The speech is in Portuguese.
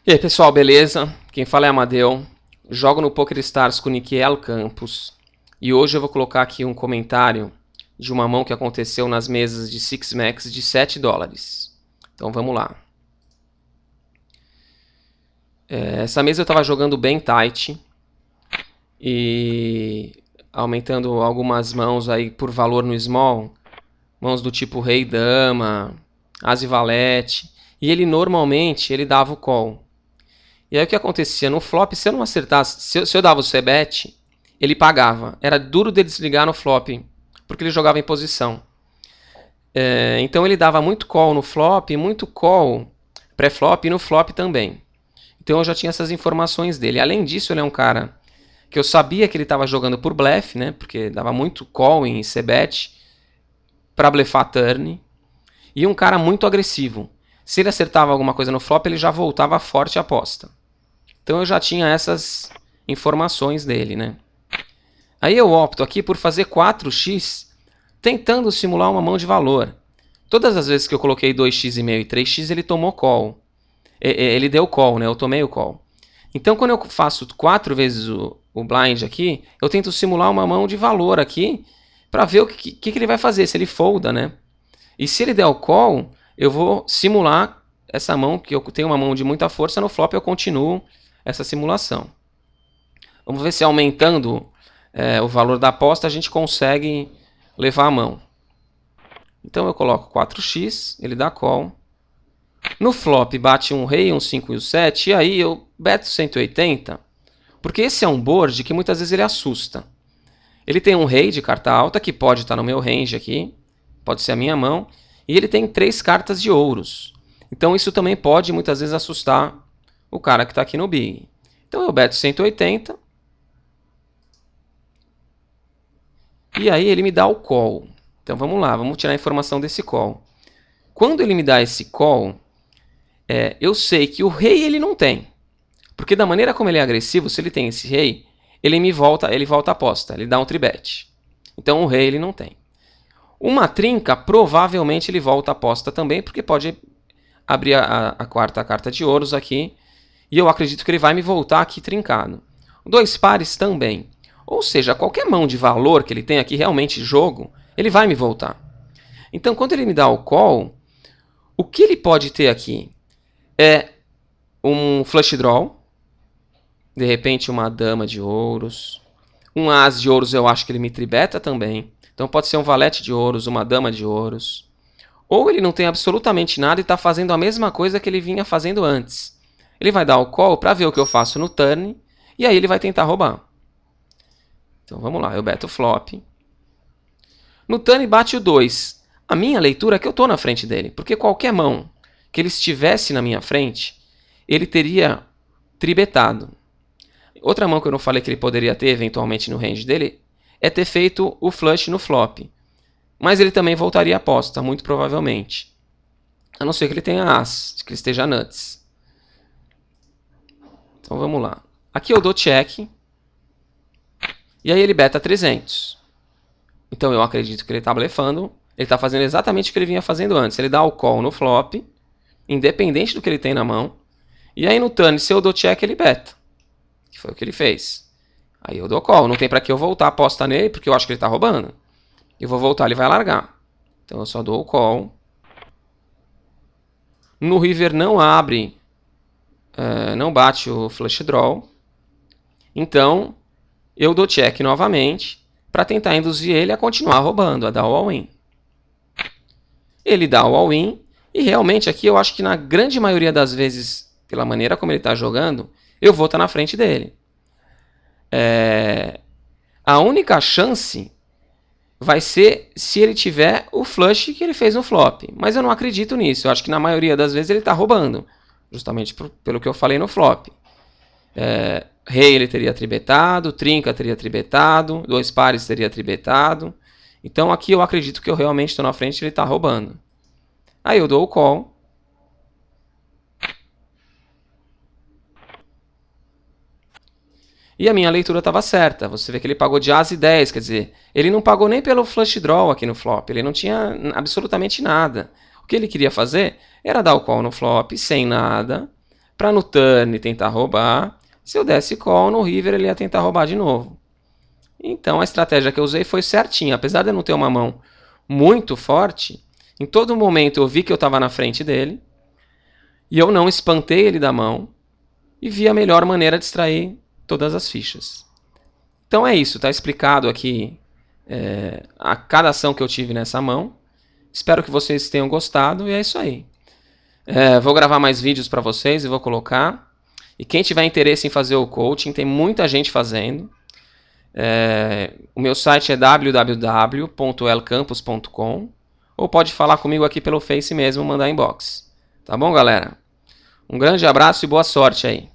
E aí pessoal, beleza? Quem fala é Amadeu, jogo no PokerStars com o Nikiel Campos e hoje eu vou colocar aqui um comentário de uma mão que aconteceu nas mesas de Six Max de $7. Então vamos lá. Essa mesa eu estava jogando bem tight e aumentando algumas mãos aí por valor no small, mãos do tipo rei, dama, as e valete, e ele normalmente ele dava o call. E aí o que acontecia? No flop, se eu não acertasse, se eu dava o c-bet, ele pagava. Era duro dele desligar no flop, porque ele jogava em posição. Então ele dava muito call no flop, muito call pré-flop e no flop também. Então eu já tinha essas informações dele. Além disso, ele é um cara que eu sabia que ele estava jogando por blefe, né? Porque dava muito call em c-bet para blefar turn. E um cara muito agressivo. Se ele acertava alguma coisa no flop, ele já voltava forte a aposta. Então eu já tinha essas informações dele, né? Aí eu opto aqui por fazer 4x, tentando simular uma mão de valor. Todas as vezes que eu coloquei 2x e meio e 3x, ele tomou call. Ele deu call, né? Eu tomei o call. Então quando eu faço 4 vezes o blind aqui, eu tento simular uma mão de valor aqui para ver o que ele vai fazer, se ele folda, né? E se ele der o call, eu vou simular essa mão, que eu tenho uma mão de muita força, no flop eu continuo essa simulação. Vamos ver se aumentando o valor da aposta a gente consegue levar a mão. Então eu coloco 4x, ele dá call. No flop bate um rei, um 5 e um 7, e aí eu beto 180, porque esse é um board que muitas vezes ele assusta. Ele tem um rei de carta alta, que pode estar no meu range aqui, pode ser a minha mão, e ele tem 3 cartas de ouros. Então isso também pode muitas vezes assustar o cara que está aqui no big. Então eu beto 180, e aí ele me dá o call. Então vamos lá, vamos tirar a informação desse call. Quando ele me dá esse call, eu sei que o rei ele não tem. Porque da maneira como ele é agressivo, se ele tem esse rei, ele volta a aposta, ele dá um tribet. Então o rei ele não tem. Uma trinca, provavelmente ele volta a aposta também, porque pode abrir a quarta carta de ouros aqui, e eu acredito que ele vai me voltar aqui trincado. Dois pares também. Ou seja, qualquer mão de valor que ele tem aqui realmente jogo, ele vai me voltar. Então, quando ele me dá o call, o que ele pode ter aqui é um flush draw, de repente uma dama de ouros, um as de ouros eu acho que ele me tribeta também, então pode ser um valete de ouros, uma dama de ouros, ou ele não tem absolutamente nada e está fazendo a mesma coisa que ele vinha fazendo antes. Ele vai dar o call para ver o que eu faço no turn, e aí ele vai tentar roubar. Então vamos lá, eu beto o flop. No turn bate o 2. A minha leitura é que eu estou na frente dele, porque qualquer mão que ele estivesse na minha frente, ele teria tribetado. Outra mão que eu não falei que ele poderia ter eventualmente no range dele é ter feito o flush no flop. Mas ele também voltaria a aposta, muito provavelmente. A não ser que ele tenha as, que ele esteja nuts. Então vamos lá. Aqui eu dou check. E aí ele beta 300. Então eu acredito que ele está blefando. Ele está fazendo exatamente o que ele vinha fazendo antes. Ele dá o call no flop, independente do que ele tem na mão. E aí no turn, se eu dou check, ele beta. Que foi o que ele fez. Aí eu dou call. Não tem para que eu voltar a aposta nele, porque eu acho que ele está roubando. Eu vou voltar, ele vai largar. Então eu só dou o call. No river não abre, não bate o flush draw. Então eu dou check novamente para tentar induzir ele a continuar roubando, a dar o all-in. Ele dá o all-in e realmente aqui eu acho que na grande maioria das vezes, pela maneira como ele está jogando, eu vou estar na frente dele. A única chance vai ser se ele tiver o flush que ele fez no flop. Mas eu não acredito nisso. Eu acho que na maioria das vezes ele está roubando. Justamente pelo que eu falei no flop. Rei ele teria tribetado, trinca teria tribetado, dois pares teria tribetado. Então aqui eu acredito que eu realmente estou na frente e ele está roubando. Aí eu dou o call. E a minha leitura estava certa. Você vê que ele pagou de as e 10, quer dizer, ele não pagou nem pelo flush draw aqui no flop. Ele não tinha absolutamente nada. O que ele queria fazer era dar o call no flop sem nada, para no turn tentar roubar. Se eu desse call, no river ele ia tentar roubar de novo. Então a estratégia que eu usei foi certinha. Apesar de eu não ter uma mão muito forte, em todo momento eu vi que eu estava na frente dele e eu não espantei ele da mão e vi a melhor maneira de extrair todas as fichas. Então é isso, está explicado aqui a cada ação que eu tive nessa mão. Espero que vocês tenham gostado e é isso aí. Vou gravar mais vídeos para vocês e vou colocar. E quem tiver interesse em fazer o coaching, tem muita gente fazendo. O meu site é www.elcampus.com ou pode falar comigo aqui pelo Face mesmo, mandar inbox. Tá bom, galera? Um grande abraço e boa sorte aí.